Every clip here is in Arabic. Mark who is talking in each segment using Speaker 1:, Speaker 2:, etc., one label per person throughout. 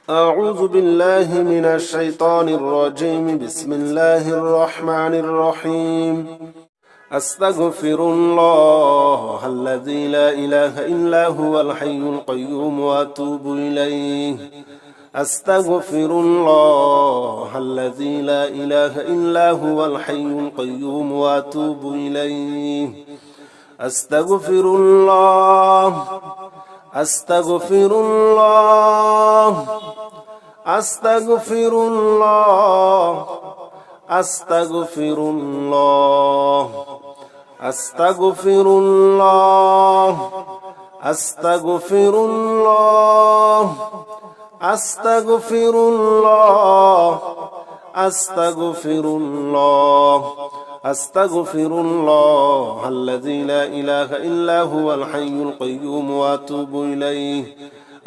Speaker 1: أعوذ بالله من الشيطان الرجيم. بسم الله الرحمن الرحيم. أستغفر الله الذي لا إله إلا هو الحي القيوم وأتوب إليه. أستغفر الله الذي لا إله إلا هو الحي القيوم وأتوب إليه. أستغفر الله أستغفر الله أستغفر الله أستغفر الله أستغفر الله أستغفر الله أستغفر الله أستغفر الله أستغفر الله الذي لا إله إلا هو الحي القيوم وأتوب إليه.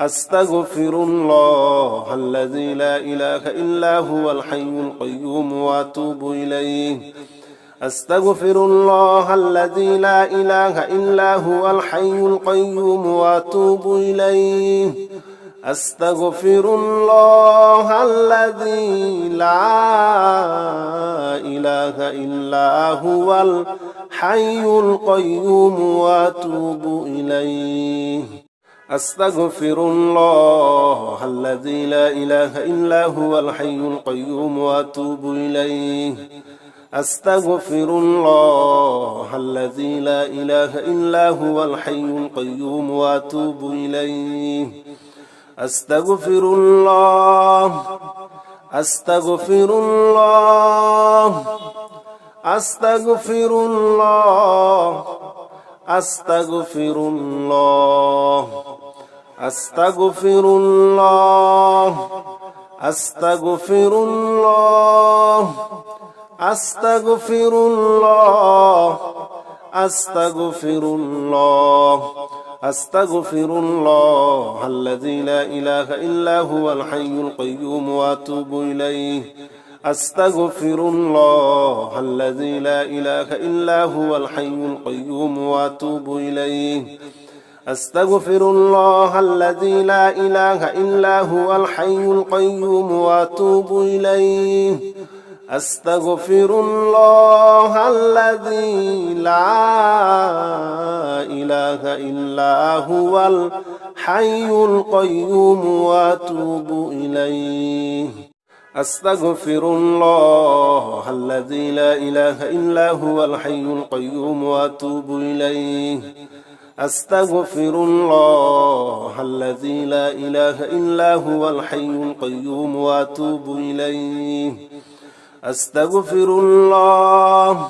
Speaker 1: أستغفر الله الذي لا إله إلا هو الحي القيوم وأتوب إليه. أستغفر الله الذي لا إله إلا هو الحي القيوم وأتوب إليه. أستغفر الله الذي لا إله إلا هو الحي القيوم وأتوب إليه. أستغفر الله الذي لا إله إلا هو الحي القيوم وأتوب إليه. أستغفر الله الذي لا إله إلا هو الحي القيوم وأتوب إليه. أستغفر الله أستغفر الله أستغفر الله أستغفر الله أستغفر الله أستغفر الله أستغفر الله أستغفر الله أستغفر الله الذي لا إله إلا هو الحي القيوم وأتوب إليه. أستغفر الله الذي لا إله إلا هو الحي القيوم وأتوب إليه. أستغفر الله الذي لا إله إلا هو الحي القيوم وأتوب إليه. أستغفر الله الذي لا إله إلا هو الحي القيوم وأتوب إليه. أستغفر الله الذي لا إله إلا هو الحي القيوم وأتوب إليه. أستغفر الله الذي لا إله إلا هو الحي القيوم وأتوب إليه. أستغفر الله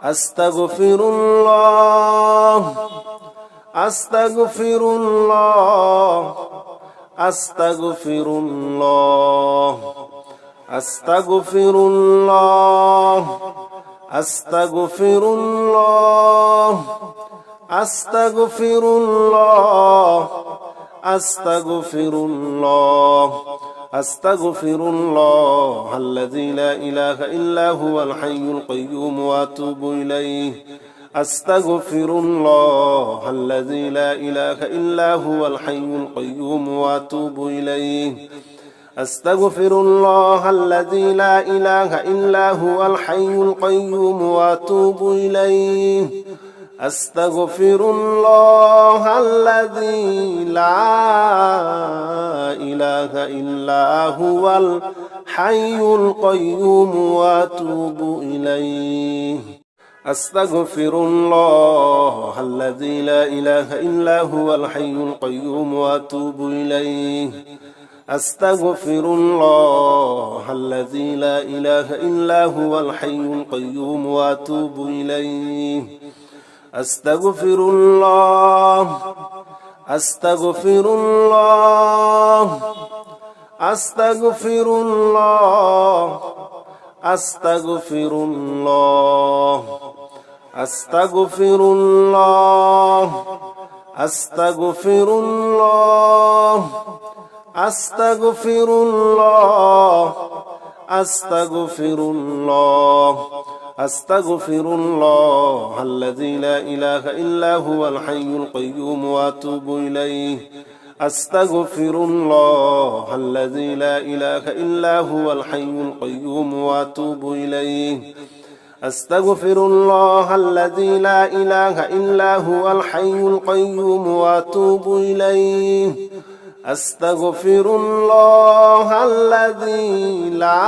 Speaker 1: أستغفر الله أستغفر الله أستغفر الله أستغفر الله أستغفر الله أستغفر الله أستغفر الله أستغفر الله الذي لا إله إلا هو الحي القيوم وأتوب إليه. أستغفر الله الذي لا إله إلا هو الحي القيوم وأتوب إليه. أستغفر الله الذي لا إله إلا هو الحي القيوم وأتوب إليه. أستغفر الله الذي لا إله إلا هو الحي القيوم وأتوب إليه. أستغفر الله الذي لا إله إلا هو الحي القيوم وأتوب إليه. أستغفر الله الذي لا إله إلا هو الحي القيوم وأتوب إليه. أستغفر الله أستغفر الله أستغفر الله أستغفر الله أستغفر الله أستغفر الله أستغفر الله أستغفر الله أستغفر الله الذي لا إله إلا هو الحي القيوم وأتوب إليه. أستغفر الله الذي لا إله إلا هو الحي القيوم وأتوب إليه أستغفر الله الذي لا إله إلا هو الحي القيوم وأتوب إليه أستغفر الله الذي لا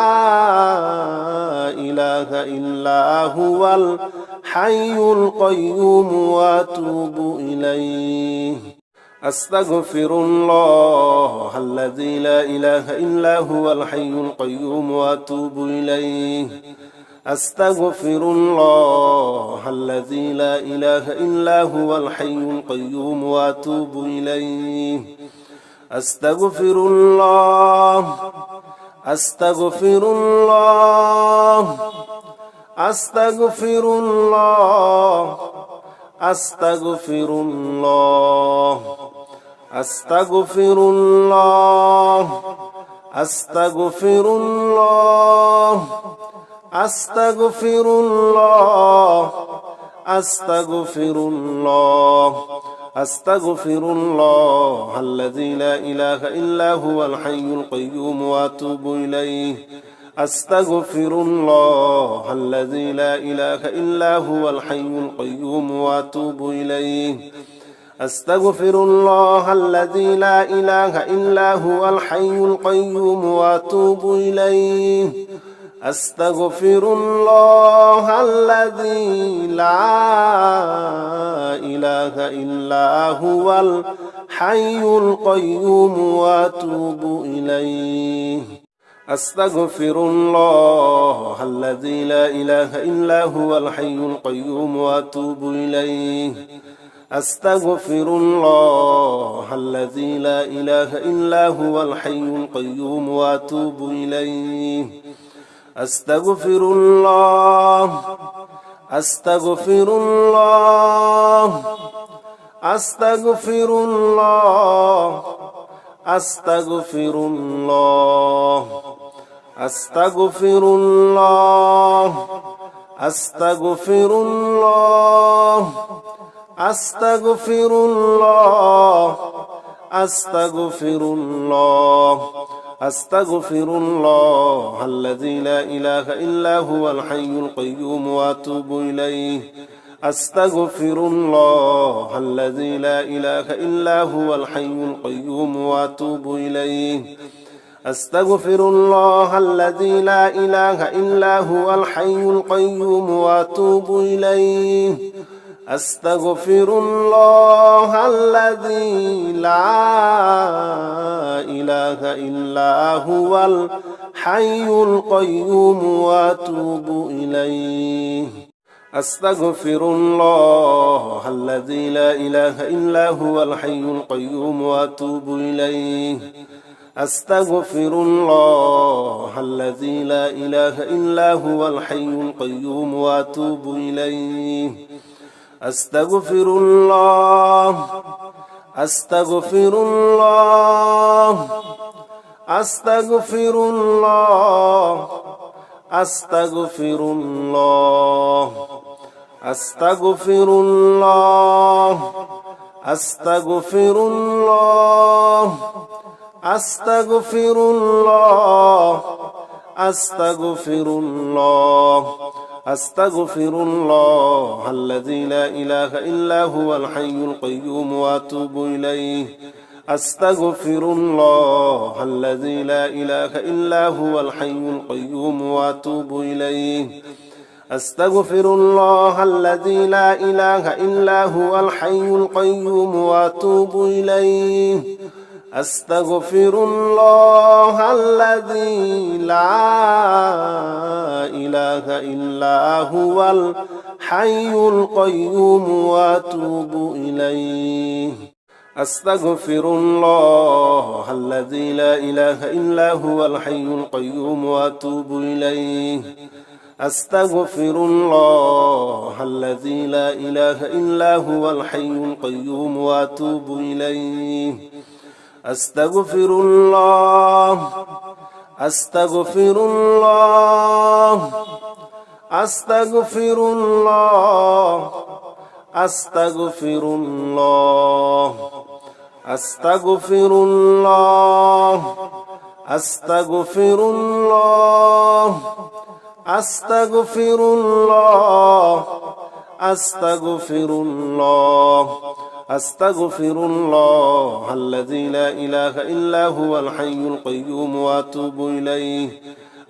Speaker 1: إله إلا هو الحي القيوم وأتوب إليه أستغفر الله الذي لا إله إلا هو الحي القيوم وأتوب إليه أستغفر الله الذي لا إله إلا هو الحي القيوم وأتوب إليه أستغفر الله أستغفر الله أستغفر الله أستغفر الله أستغفر الله أستغفر الله أستغفر الله أستغفر الله أستغفر الله الذي لا إله إلا هو الحي القيوم وأتوب إليه أستغفر الله الذي لا إله إلا هو الحي القيوم وأتوب إليه أستغفر الله الذي لا إله إلا هو الحي القيوم وأتوب إليه أستغفر الله الذي لا إله إلا هو الحي القيوم وأتوب إليه أستغفر الله الذي لا إله إلا هو الحي القيوم وأتوب إليه أستغفر الله الذي لا إله إلا هو الحي القيوم وأتوب إليه أستغفر الله أستغفر الله أستغفر الله أستغفر الله أستغفر الله أستغفر الله أستغفر الله أستغفر الله أستغفر الله الذي لا إله إلا هو الحي القيوم وأتوب إليه أستغفر الله الذي لا إله إلا هو الحي القيوم وأتوب إليه أستغفر الله الذي لا إله إلا هو الحي القيوم وأتوب إليه أستغفر الله الذي لا إله إلا هو الحي القيوم وأتوب إليه أستغفر الله الذي لا إله إلا هو الحي القيوم وأتوب إليه أستغفر الله الذي لا إله إلا هو الحي القيوم وأتوب إليه أستغفر الله أستغفر الله أستغفر الله أستغفر الله أستغفر الله أستغفر الله أستغفر الله أستغفر الله أستغفر الله الذي لا إله إلا هو الحي القيوم وأتوب إليه أستغفر الله الذي لا إله إلا هو الحي القيوم وأتوب إليه أستغفر الله الذي لا إله إلا هو الحي القيوم وأتوب إليه أستغفر الله الذي لا إله إلا هو الحي القيوم وأتوب إليه أستغفر الله الذي لا إله إلا هو الحي القيوم وأتوب إليه أستغفر الله الذي لا إله إلا هو الحي القيوم وأتوب إليه أستغفر الله أستغفر الله أستغفر الله أستغفر الله أستغفر الله أستغفر الله أستغفر الله أستغفر الله أستغفر الله الذي لا إله إلا هو الحي القيوم وأتوب إليه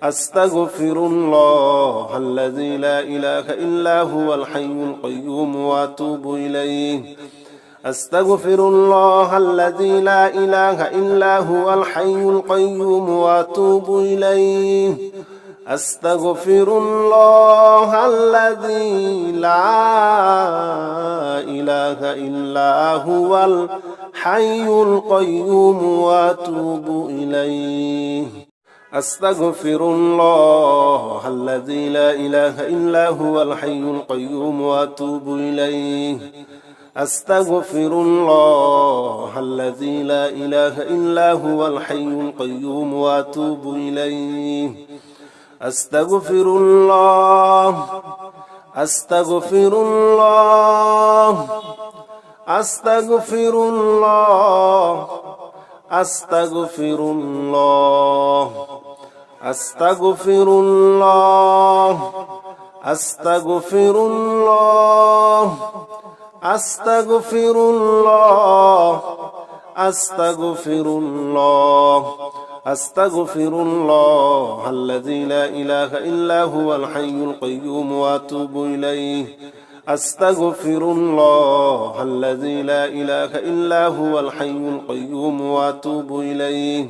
Speaker 1: أستغفر الله الذي لا إله إلا هو الحي القيوم وأتوب إليه أستغفر الله الذي لا إله إلا هو الحي القيوم وأتوب إليه أستغفر الله الذي لا إله إلا هو الحي القيوم وأتوب إليه أستغفر الله الذي لا إله إلا هو الحي القيوم وأتوب إليه أستغفر الله الذي لا إله إلا هو الحي القيوم وأتوب إليه أستغفر الله أستغفر الله أستغفر الله أستغفر الله أستغفر الله أستغفر الله أستغفر الله أستغفر الله أستغفر الله الذي لا إله إلا هو الحي القيوم وأتوب إليه أستغفر الله الذي لا إله إلا هو الحي القيوم وأتوب إليه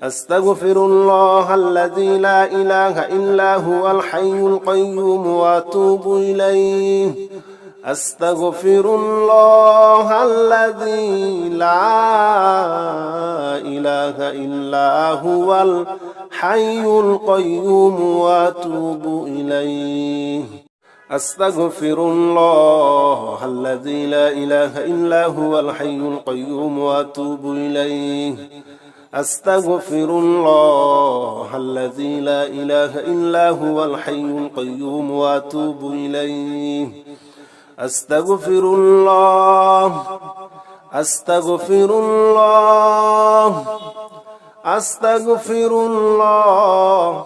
Speaker 1: أستغفر الله الذي لا إله إلا هو الحي القيوم وأتوب إليه أستغفر الله الذي لا إله إلا هو الحي القيوم وأتوب إليه أستغفر الله الذي لا إله إلا هو الحي القيوم وأتوب إليه أستغفر الله الذي لا إله إلا هو الحي القيوم وأتوب إليه أستغفر الله أستغفر الله أستغفر الله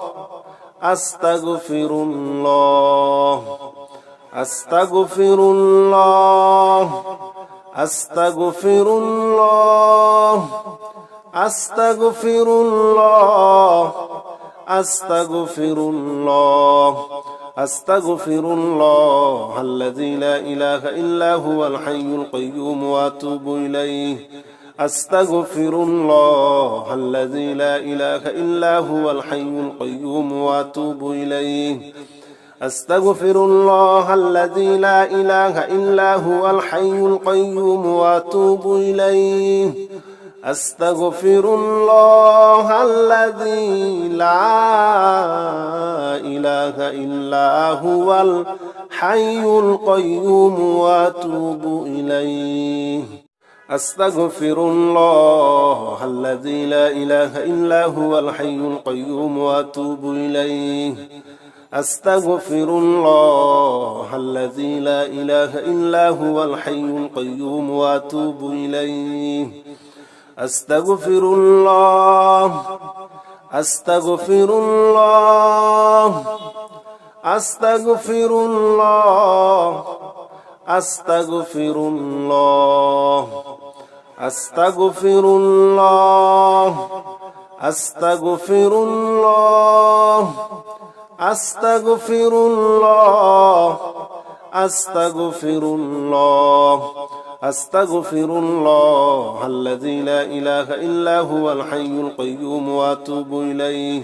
Speaker 1: أستغفر الله أستغفر الله أستغفر الله أستغفر الله أستغفر الله أستغفر الله الذي لا إله إلا هو الحي القيوم وأتوب إليه أستغفر الله الذي لا إله إلا هو الحي القيوم وأتوب إليه أستغفر الله الذي لا إله إلا هو الحي القيوم وأتوب إليه أستغفر الله الذي لا إله إلا هو الحي القيوم وأتوب إليه أستغفر الله الذي لا إله إلا هو الحي القيوم وأتوب إليه أستغفر الله الذي لا إله إلا هو الحي القيوم وأتوب إليه أستغفر الله أستغفر الله أستغفر الله أستغفر الله أستغفر الله أستغفر الله أستغفر الله أستغفر الله أستغفر الله الذي لا إله إلا هو الحي القيوم وأتوب إليه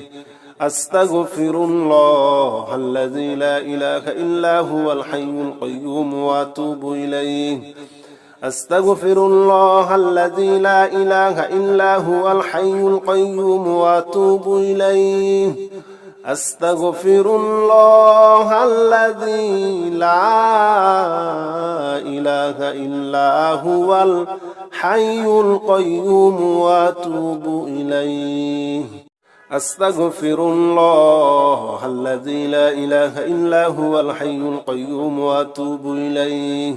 Speaker 1: أستغفر الله الذي لا إله إلا هو الحي القيوم وأتوب إليه أستغفر الله الذي لا إله إلا هو الحي القيوم وأتوب إليه أستغفر الله الذي لا إله إلا هو الحي القيوم وأتوب إليه أستغفر الله الذي لا إله إلا هو الحي القيوم وأتوب إليه